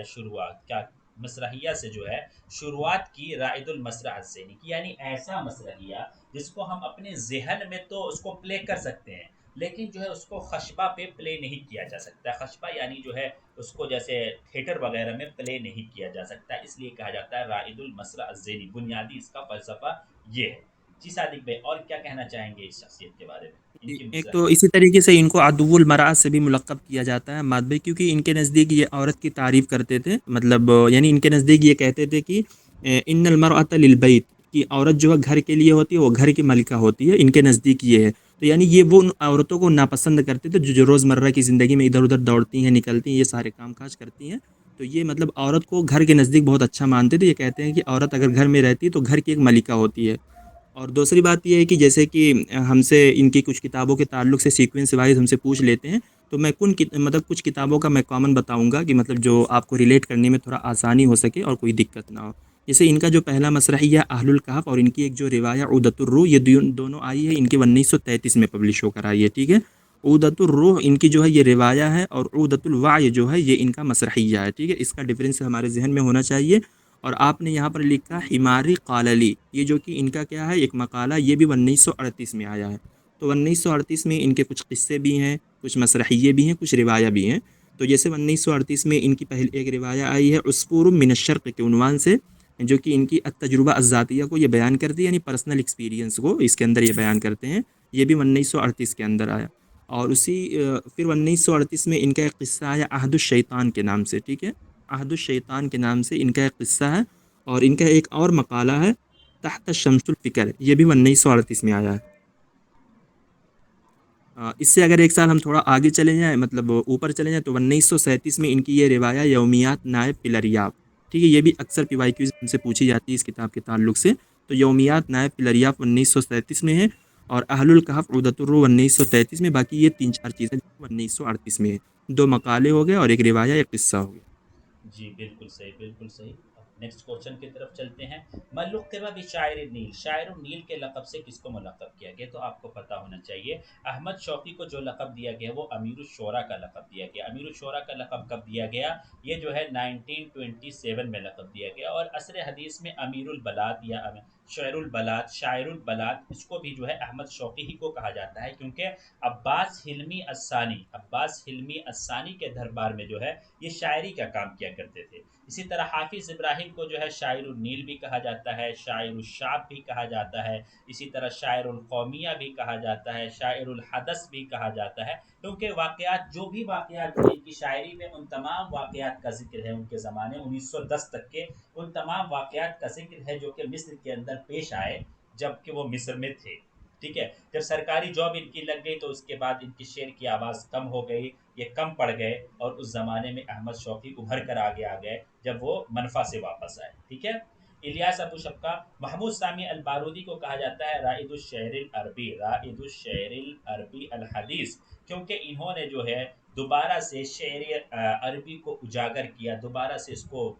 शुरुआत क्या मसरहिया से जो है शुरुआत की, राइदुल मसरह अज़्ज़हनी की, यानी ऐसा मसरहिया जिसको हम अपने जहन में तो उसको प्ले कर सकते हैं, लेकिन जो है उसको खशबा पे प्ले नहीं किया जा सकता। खशबा यानी जो है उसको जैसे थिएटर वगैरह में प्ले नहीं किया जा सकता, इसलिए कहा जाता है राइदुल मसरा अज़्ज़ेनी। बुनियादी इसका फ़लसफ़ा ये है। जी सादिक भाई, और क्या कहना चाहेंगे इस शख्सियत के बारे में, इनकी एक तो मसरहियत? इसी तरीके से इनको अदुव्वुल मरात से भी मुलक़्क़ब किया जाता है माद भाई, क्योंकि इनके नज़दीक ये औरत की तारीफ़ करते थे, मतलब यानी इनके नज़दीक ये कहते थे कि इन्नल मरअत लिल बैत, कि औरत जो है घर के लिए होती है, वो घर की मलिका होती है, इनके नज़दीक ये है। तो यानी ये वो उन औरतों को नापसंद करते थे जो रोज़मर्रा की ज़िंदगी में इधर-उधर दौड़ती हैं, निकलती हैं, ये सारे काम-काज करती हैं। तो ये मतलब औरत को घर के नज़दीक बहुत अच्छा मानते थे। ये कहते हैं कि औरत अगर घर में रहती है तो घर की एक मलिका होती है। और दूसरी बात ये है कि जैसे कि हमसे इनकी कुछ किताबों के ताल्लुक से सीक्वेंस वाइज़ हमसे पूछ लेते हैं, तो मैं मतलब कुछ किताबों का मैं कॉमन बताऊँगा कि मतलब जो आपको रिलेट करने में थोड़ा आसानी हो सके और कोई दिक्कत ना हो। जैसे इनका जो पहला मसरहिया अहलुल कहफ, और इनकी एक जो रिवाया उदतुर रूह, ये दोनों आई है इनकी 1933 में पब्लिश होकर आई है, ठीक है। उदतुर रूह इनकी जो है ये रिवाया है, और उदतुल वाय जो है ये इनका मसरहिया है, ठीक है। इसका डिफरेंस हमारे ज़हन में होना चाहिए। और आपने यहाँ पर लिखा हिमारी क़ालली, ये जो कि इनका क्या है, एक मकाला, ये भी 1938 में आया है। तो 1938 में इनके कुछ किस्से भी हैं, कुछ मसरहिये भी हैं, कुछ रिवाया भी हैं। तो जैसे 1938 में इनकी पहली एक रिवाया आई है उस्फूरुम मिनश शर्क़ के उन्वान से, जो कि इनकी अत-तजुर्बा अज़्ज़ातिया को ये बयान करती है, यानी पर्सनल एक्सपीरियंस को इसके अंदर ये बयान करते हैं। ये भी 1938 के अंदर आया। और फिर 1938 में इनका एक किस्सा आया अहदुश शैतान के नाम से, ठीक है? अहदुश शैतान के नाम से इनका एक किस्सा है। और इनका एक और मकाला है तहत शम्सुल फ़िक्र, ये भी 1938 में आया है। इससे अगर एक साल हम थोड़ा आगे चले जाएँ, मतलब ऊपर चले जाएँ, तो 1937 में इनकी ये रिवाया यौमियात नायब पिलरियाब, ठीक है? ये भी अक्सर पीवाईक्यूज़ हमसे पूछी जाती है इस किताब के ताल्लुक से। तो यौमियात नायब पिलरियाब 1937 में है, और अहलुल कहफ उदतुर रूह 1933 में। बाकी ये 3-4 चीज़ें 1938 में है। 2 मकाले हो गए और एक रिवाया, एक किस्सा हो गया। जी, बिल्कुल सही, बिल्कुल सही। अब नेक्स्ट क्वेश्चन की तरफ चलते हैं। मल्लुक़िबा बिशाइर नील, शायर नील के लक़ब से किसको मुलक़्क़ब किया गया? तो आपको पता होना चाहिए। अहमद शौक़ी को जो लक़ब दिया गया वो अमीरुश्शोरा का लक़ब दिया गया। अमीरुश्शोरा का लक़ब कब दिया गया? ये जो है 1927 में लक़ब दिया गया। और असर हदीस में अमीरुल बलाद या शअरुल बलाद, शायरुल बलाद, इसको भी जो है अहमद शौक़ी ही को कहा जाता है, क्योंकि अब्बास हिल्मी अस्सानी के दरबार में जो है ये शायरी का काम किया करते थे। इसी तरह हाफिज़ इब्राहिम को जो है शायरुन नील भी कहा जाता है, शायरुल शाब भी कहा जाता है, इसी तरह शायरुल कौमिया भी कहा जाता है, शायरुल हदस भी कहा जाता है, क्योंकि वाक़यात, जो भी वाक़यात हैं इनकी शायरी में, उन तमाम वाक़यात का ज़िक्र है उनके ज़माने 1910 तक के, उन तमाम वाक़यात का ज़िक्र है जो कि मिस्र के अंदर पेश आए जबकि वो मिस्र में थे। ठीक है? जब सरकारी जॉब इनकी लग गई तो उसके बाद इनकी शेर की आवाज़ कम हो गई, ये कम पड़ गए, और उस ज़माने में अहमद शौक़ी उभर कर आगे आ गए जब वो मनफा से वापस आए। ठीक है? इलियास अबू शक्का, महमूद सामी अल बारूदी को कहा जाता है राइदुश शेरिल अरबी अल हदीस, क्योंकि इन्होंने जो है दोबारा से शेर अरबी को उजागर किया, दोबारा से उसको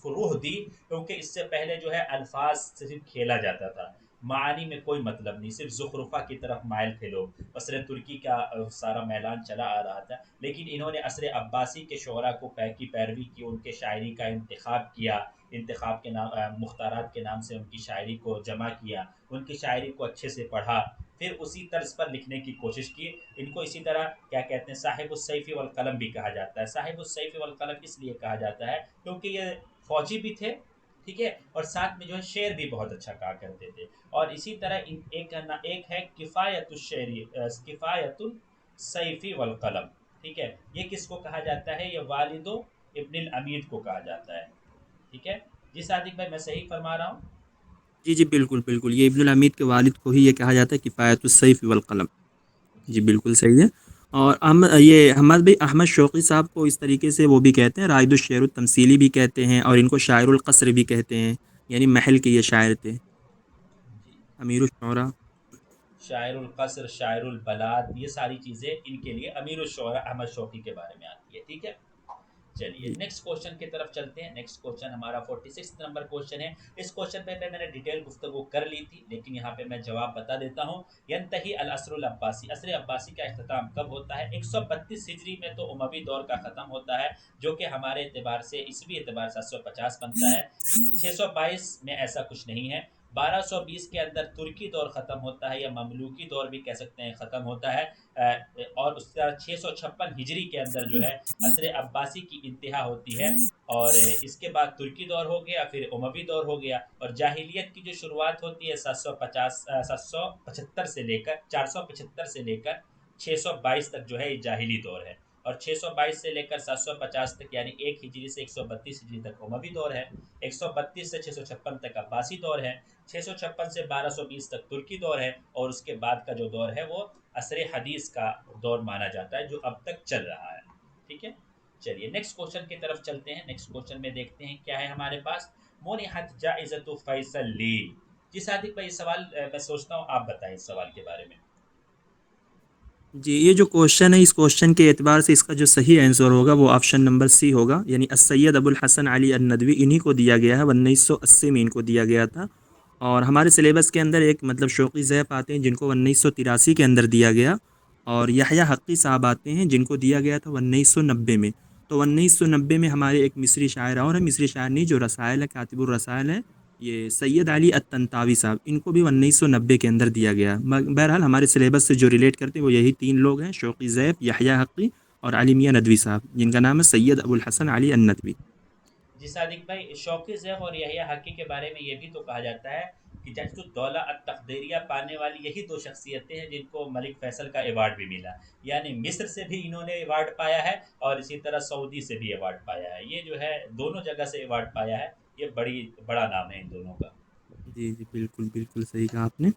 रूह दी, क्योंकि इससे पहले जो है अल्फाज सिर्फ खेला जाता था, मानी में कोई मतलब नहीं, सिर्फ ज़ुखरुफा की तरफ माइल थे लोग, असर तुर्की का सारा मैलान चला आ रहा था। लेकिन इन्होंने असर अब्बासी के शोरा की पैरवी की, उनके शायरी का इंतखाब किया, इंतखाब के नाम मुख्तारात के नाम से उनकी शायरी को जमा किया, उनकी शायरी को अच्छे से पढ़ा, फिर उसी तर्ज पर लिखने की कोशिश की। इनको इसी तरह क्या कहते हैं, साहिबुस्सैफ़ी वल कलम भी कहा जाता है। साहिबुस्सैफ़ी वल कलम इसलिए कहा जाता है क्योंकि ये फौजी भी थे, ठीक है, और साथ में जो है शेर भी बहुत अच्छा कहा करते थे। और इसी तरह एक है किफ़ायतुल सैफ़ी वल कलम, ठीक है, ये किसको कहा जाता है? ये वालिदो इब्नुल अमीद को कहा जाता है। ठीक है? जी सादिक भाई, मैं सही फरमा रहा हूँ? जी, जी, बिल्कुल, बिल्कुल। ये इब्नुल हमीद के वालिद को ही ये कहा जाता है किफ़ायतुस सैफ़ वल कलम। जी, जी। बिल्कुल सही है। और ये हमाद भाई अहमद शौक़ी साहब को इस तरीके से वो भी कहते हैं, राइदुश शेरुत तमसीली भी कहते हैं, और इनको शायरुल क़स्र भी कहते हैं, यानी महल के ये शायर थे, जी, अमीरुश शोरा। शायरुल क़स्र, शायरुल बलाद, ये सारी चीज़ें इनके लिए अमीरुश शोरा अहमद शौक़ी के बारे में आती है। ठीक है? चलिए जी। नेक्स्ट क्वेश्चन की तरफ चलते हैं। नेक्स्ट क्वेश्चन हमारा 46 नंबर क्वेश्चन है। इस क्वेश्चन पे मैंने डिटेल गुफ्तगू कर ली थी, लेकिन यहाँ पे मैं जवाब बता देता हूँ। यंतही अल असरुल अब्बासी, असर अब्बासी का अख्ताम कब होता है? 132 हिजरी में तो उमवी दौर का ख़त्म होता है, जो कि हमारे एतबार से, ईसवी एतबार से 750 बनता है। 622 में ऐसा कुछ नहीं है। 1220 के अंदर तुर्की दौर ख़त्म होता है, या ममलूकी दौर भी कह सकते हैं ख़त्म होता है। और उसके बाद 656 हिजरी के अंदर जो है असर अब्बासी की इंतहा होती है, और इसके बाद तुर्की दौर हो गया, फिर उमवी दौर हो गया, और जाहिलियत की जो शुरुआत होती है 775 से लेकर 475 से लेकर 622 तक जो है ये जाहिली दौर है। और 622 से लेकर 750 तक, यानी 1 हिजरी से 132 हिजरी तक उमवी दौर है। 132 से 656 तक अब्बासी दौर है। 656 से 1220 तक तुर्की दौर है, और उसके बाद का जो दौर है वो असर हदीस का दौर माना जाता है, जो अब तक चल रहा है। ठीक है? चलिए नेक्स्ट क्वेश्चन की तरफ चलते हैं। नेक्स्ट क्वेश्चन में देखते हैं क्या है हमारे पास। मोनिहत जाइज़तु फैसल ली। जी सादिक भाई, सवाल मैं सोचता हूँ आप बताएं इस सवाल के बारे में। जी, ये जो क्वेश्चन है, इस क्वेश्चन के एतबार से इसका जो सही आंसर होगा वो ऑप्शन नंबर सी होगा, यानी सैयद अबुल हसन अली अन-नदवी, इन्हीं को दिया गया है। 1980 में इनको दिया गया था। और हमारे सिलेबस के अंदर एक मतलब शौक़ी ज़ैफ़ आते हैं जिनको 1983 के अंदर दिया गया, और यहया हक़ी साहब आते हैं जिनको दिया गया था 1990 में। तो 1990 में हमारे एक मिस्री शायर और हैं, मिस्री शायर नहीं, जो रसायल है, कातिबुर रसायल है, ये सैयद अली अत्तंतावी साहब, इनको भी 1990 के अंदर दिया गया। बहरहाल हमारे सिलेबस से जो रिलेट करते हैं वो यही 3 लोग हैं, शौकी ज़ैब, यहया हक़ी और अली मियां नदवी साहब, जिनका नाम है सैयद अबुल हसन अली अन-नदवी। जी सादिक भाई, शौकी ज़ैफ़ और यहया हकी के बारे में ये भी तो कहा जाता है कि जज्दुद्दौला अत-तक़दीरिया पाने वाली यही दो शख्सियतें हैं जिनको मलिक फैसल का अवार्ड भी मिला। यानी मिस्र से भी इन्होंने अवार्ड पाया है और इसी तरह सऊदी से भी अवार्ड पाया है। ये जो है दोनों जगह से अवार्ड पाया है। ये बड़ा नाम है इन दोनों का। जी, जी, बिल्कुल, बिल्कुल सही कहा आपने।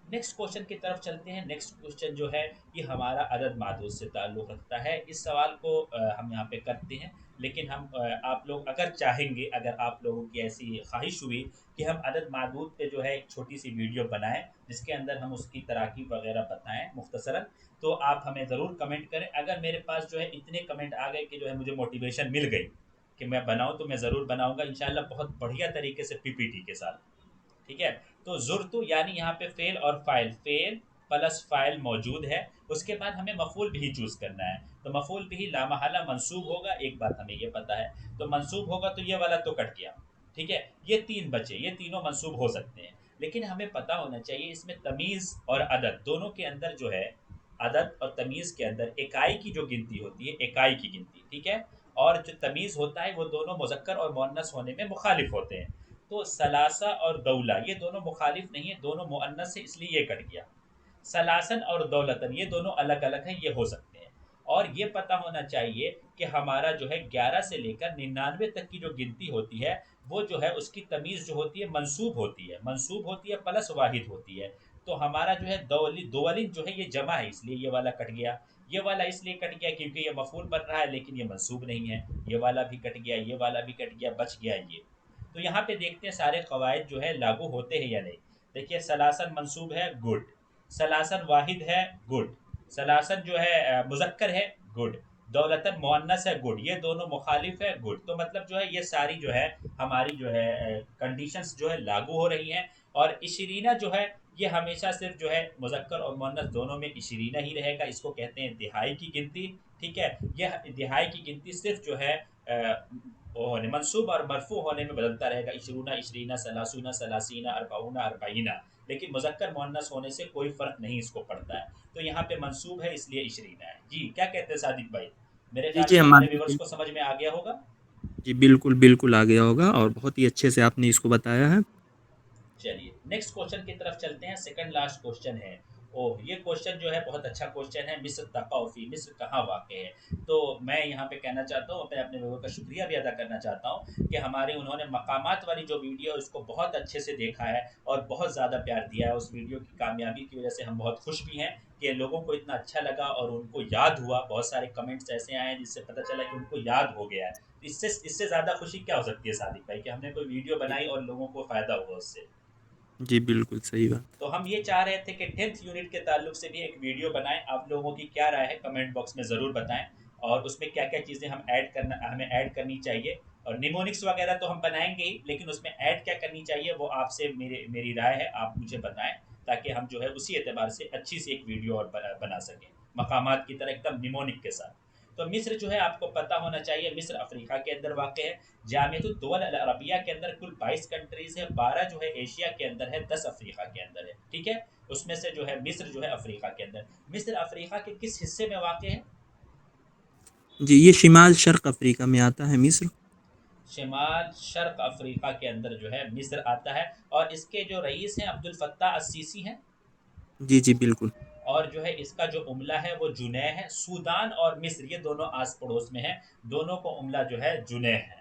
नेक्स्ट क्वेश्चन की तरफ चलते हैं। नेक्स्ट क्वेश्चन जो है ये हमारा अदद मादूद से ताल्लुक़ रखता है। इस सवाल को हम यहाँ पे करते हैं, लेकिन हम आप लोग अगर चाहेंगे, अगर आप लोगों की ऐसी ख्वाहिश हुई कि हम अदद मादूद पे जो है एक छोटी सी वीडियो बनाएं जिसके अंदर हम उसकी तराकीब वगैरह बताएं मुख्तसरन, तो आप हमें ज़रूर कमेंट करें। अगर मेरे पास जो है इतने कमेंट आ गए कि जो है मुझे मोटिवेशन मिल गई कि मैं बनाऊं, तो मैं ज़रूर बनाऊंगा इंशाल्लाह, बहुत बढ़िया तरीके से पीपीटी के साथ। ठीक है। तो जुर्तु यानी यहाँ पे फेल और फाइल, फेल प्लस फाइल मौजूद है। उसके बाद हमें मफूल भी चूज करना है। तो मफूल भी लामहला मंसूब होगा, एक बात हमें ये पता है। तो मंसूब होगा तो ये वाला तो कट गया। ठीक है। ये तीन बचे, ये तीनों मंसूब हो सकते हैं। लेकिन हमें पता होना चाहिए इसमें तमीज और अदद दोनों के अंदर जो है, अदद और तमीज के अंदर इकाई की जो गिनती होती है, इकाई की गिनती, ठीक है। और जो तमीज होता है वो दोनों मुजक्कर और मुअन्नस होने में मुखालिफ होते हैं। तो सलासा और दौला ये दोनों मुखालिफ नहीं है, दोनों मुअन्नस है, इसलिए ये कट गया। सलासन और दौलतन ये दोनों अलग अलग हैं, ये हो सकते हैं। और ये पता होना चाहिए कि हमारा जो है 11 से लेकर 99 तक की जो गिनती होती है, वो जो है उसकी तमीज़ जो होती है मंसूब होती है, मंसूब होती है प्लस वाहिद होती है। तो हमारा जो है दोवलिन जो है ये जमा है, इसलिए ये वाला कट गया। ये वाला इसलिए कट गया क्योंकि ये मफूल बन रहा है लेकिन ये मंसूब नहीं है। ये वाला भी कट गया, ये वाला भी कट गया, बच गया ये। तो यहाँ पे देखते हैं सारे कवायद जो है लागू होते हैं या नहीं। देखिए सलासन मंसूब है, गुड। सलासन वाहिद है, गुड। सलासन जो है मुजक्कर है, गुड। दौलतन मुअन्नस है, गुड। ये दोनों मुखालिफ है, गुड। तो मतलब जो है ये सारी जो है हमारी जो है कंडीशंस जो है लागू हो रही हैं। और इशरीना जो है ये हमेशा सिर्फ जो है मुजक्कर और मुअन्नस दोनों में इशरीना ही रहेगा। इसको कहते हैं दिहाई की गिनती। ठीक है। यह दिहाई की गिनती सिर्फ जो है होने मंसूब और मरफू होने में बदलता रहेगा, इशरूना इशरीना, सलासूना सलासीना, अरबाउना अरबाइना। लेकिन मुजक्कर मुअन्नस होने से कोई फ़र्क नहीं इसको पड़ता है। तो यहाँ पे मंसूब है इसलिए इशरीना है। जी क्या कहते हैं सादिक भाई? मेरे जी, ख्याल जी, से हम हमारे मानते व्यूवर्स हैं। को समझ में आ गया होगा। जी, बिल्कुल, बिल्कुल आ गया होगा और बहुत ही अच्छे से आपने इसको बताया है। चलिए नेक्स्ट क्वेश्चन की तरफ चलते हैं। सेकंड लास्ट क्वेश्चन है। ओह ये क्वेश्चन जो है बहुत अच्छा क्वेश्चन है। मिस्र तकाफी, मिस्र कहाँ वाक़ है? तो मैं यहाँ पे कहना चाहता हूँ, मैं अपने लोगों का शुक्रिया भी अदा करना चाहता हूँ कि हमारे उन्होंने मकामात वाली जो वीडियो है उसको बहुत अच्छे से देखा है और बहुत ज़्यादा प्यार दिया है। उस वीडियो की कामयाबी की वजह से हम बहुत खुश भी हैं कि लोगों को इतना अच्छा लगा और उनको याद हुआ। बहुत सारे कमेंट्स ऐसे आए हैं जिससे पता चला कि उनको याद हो गया है। इससे ज़्यादा खुशी क्या हो सकती है सादिक भाई, कि हमने कोई वीडियो जी, बनाई और लोगों को फ़ायदा हुआ उससे। जी, बिल्कुल सही बात। तो हम ये चाह रहे थे कि 10th यूनिट के ताल्लुक से भी एक वीडियो बनाएं। आप लोगों की क्या राय है कमेंट बॉक्स में ज़रूर बताएं। और उसमें क्या क्या चीज़ें हमें ऐड करनी चाहिए। और निमोनिक्स वगैरह तो हम बनाएंगे ही, लेकिन उसमें ऐड क्या करनी चाहिए वो आपसे मेरी राय है, आप मुझे बताएं, ताकि हम जो है उसी एतबार से अच्छी सी एक वीडियो और बना सकें मकामात की तरह एकदम निमोनिक के साथ। तो मिस्र जो है आपको पता होना चाहिए, मिस्र अफ्रीका के अंदर वाक़ है। जामियतुद्दौल अल अरबिया के अंदर कुल 22 कंट्रीज़ है, 12 जो है एशिया के अंदर है, 10 अफ्रीका के अंदर है। ठीक है। उसमें से जो है मिस्र जो है अफ्रीका के अंदर। मिस्र अफ्रीका के किस हिस्से में वाक़ है? जी, ये शिमाल शर्क अफ्रीका में आता है मिस्र। शिमाल शर्क अफ्रीका के अंदर जो है मिस्र आता है। और इसके जो रईस हैं अब्दुल फत्ताह अस्सीसी हैं। जी, जी, बिल्कुल। और जो है इसका जो उमला है वो जुनै है। सूडान और मिस्र ये दोनों आस पड़ोस में हैं। दोनों को उमला जो है जुनै है।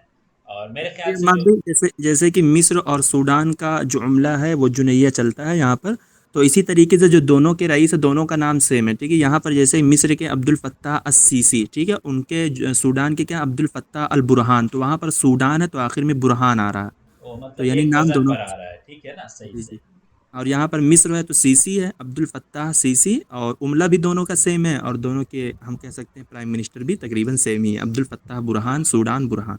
और मेरे जी, ख्याल से हमारे जो जैसे जैसे कि मिस्र और सूडान का जो उमला है वो जुनैया चलता है यहाँ पर। तो इसी तरीके से जो दोनों के रईस है दोनों का नाम सेम है, ठीक है। यहाँ पर जैसे मिस्र के अब्दुल फत्ताह अस्सीसी, ठीक है, उनके सूडान के क्या अब्दुल फत्ताह अल बुरहान, तो वहाँ पर सूडान है तो आखिर में बुरहान आ रहा है। ओ तो मतलब यानी एक नाम वजन दोनों। पर आ रहा है, ठीक है ना, सही जी, सही। जी। और यहाँ पर मिस्र है तो सीसी है, अब्दुल फत्ताह सीसी, और उमला भी दोनों का सेम है और दोनों के हम कह सकते हैं प्राइम मिनिस्टर भी तकरीबन सेम ही है, अब्दुल फत्ताह बुरहान, सूडान बुरहान।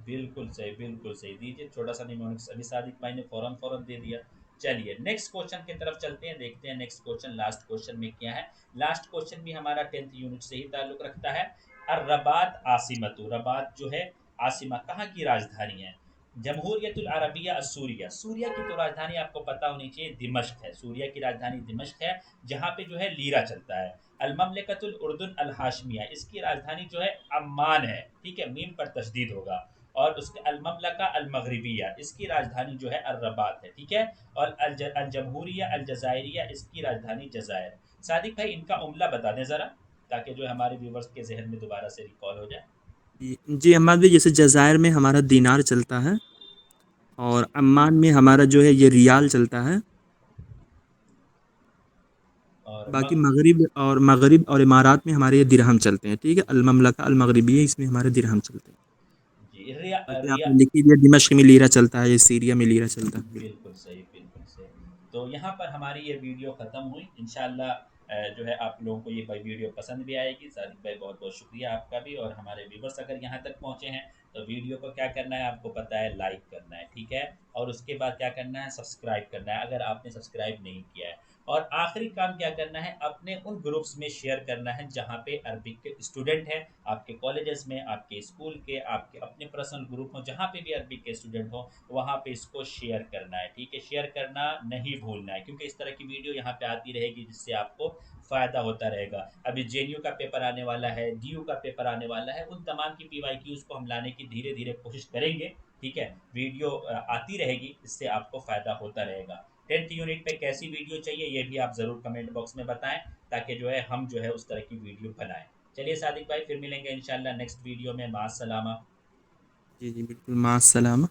बिल्कुल सही, बिल्कुल सही। दीजिए छोटा सा निमोनिक्स, अभी सादिक भाई ने फौरन फौरन दे दिया। चलिए नेक्स्ट क्वेश्चन की तरफ चलते हैं, देखते हैं नेक्स्ट क्वेश्चन, लास्ट क्वेश्चन में क्या है। लास्ट क्वेश्चन भी हमारा 10th यूनिट से ही ताल्लुक रखता है। और रबात आसिमतु, रबात जो है आसिमा कहाँ की राजधानी है? जमहूरियतुल अरबिया सूरिया, सूरिया की तो राजधानी आपको पता होनी चाहिए दिमश्क है, सूरिया की राजधानी दिमश्क है, जहाँ पे जो है लीरा चलता है। अल ममलकतुल उर्दुन अल हाशमिया, इसकी राजधानी जो है अम्मान है, ठीक है, मीम पर तशदीद होगा। और उसके अल ममलका अल मगरिबिया, इसकी राजधानी जो है अल रबात है, ठीक है। और अल जमहूरिया अल जजायरिया, इसकी राजधानी जजायर। सादिक भाई इनका उम्ला बता दें ज़रा, ताकि जो है हमारे व्यूवर्स के जहन में दोबारा से रिकॉल हो जाए। जी अम्माद भाई, जैसे जज़ायर में हमारा दीनार चलता है, और ठीक। अम्मान में हमारा जो है ये रियाल चलता है। और बाकी मगरिब और इमारात में हमारे ये दिरहम चलते हैं, ठीक है। अल ममलका अल मगरिबिया, इसमें हमारे दिरहम चलते हैं। जी रिया बाकी रिया आपने लिख ही दिया, दिमश्क में लीरा चलता है, ये सीरिया में लीरा चलता है। बिल्कुल सही, बिल्कुल सही। तो यहाँ पर हमारी ये वीडियो ख़त्म हुई। इंशाल्लाह जो है आप लोगों को ये वीडियो पसंद भी आएगी। सादिक भाई बहुत बहुत शुक्रिया आपका भी, और हमारे व्यूवर्स अगर यहाँ तक पहुँचे हैं तो वीडियो को क्या करना है आपको पता है, लाइक करना है, ठीक है। और उसके बाद क्या करना है, सब्सक्राइब करना है अगर आपने सब्सक्राइब नहीं किया है। और आखिरी काम क्या करना है, अपने उन ग्रुप्स में शेयर करना है जहाँ पे अरबिक के स्टूडेंट हैं, आपके कॉलेजेस में, आपके स्कूल के, आपके अपने पर्सनल ग्रुप हो, जहाँ पे भी अरबिक के स्टूडेंट हो वहाँ पे इसको शेयर करना है, ठीक है। शेयर करना नहीं भूलना है, क्योंकि इस तरह की वीडियो यहाँ पे आती रहेगी जिससे आपको फ़ायदा होता रहेगा। अभी जेएनयू का पेपर आने वाला है, डीयू का पेपर आने वाला है, उन तमाम की पीवाईक्यूज को हम लाने की धीरे धीरे कोशिश करेंगे, ठीक है। वीडियो आती रहेगी, इससे आपको फ़ायदा होता रहेगा। 10th यूनिट पे कैसी वीडियो चाहिए ये भी आप ज़रूर कमेंट बॉक्स में बताएं, ताकि जो है हम जो है उस तरह की वीडियो बनाएं। चलिए सादिक भाई, फिर मिलेंगे इंशाल्लाह नेक्स्ट वीडियो में। मास सलामा। जी जी बिल्कुल, मास सलामा।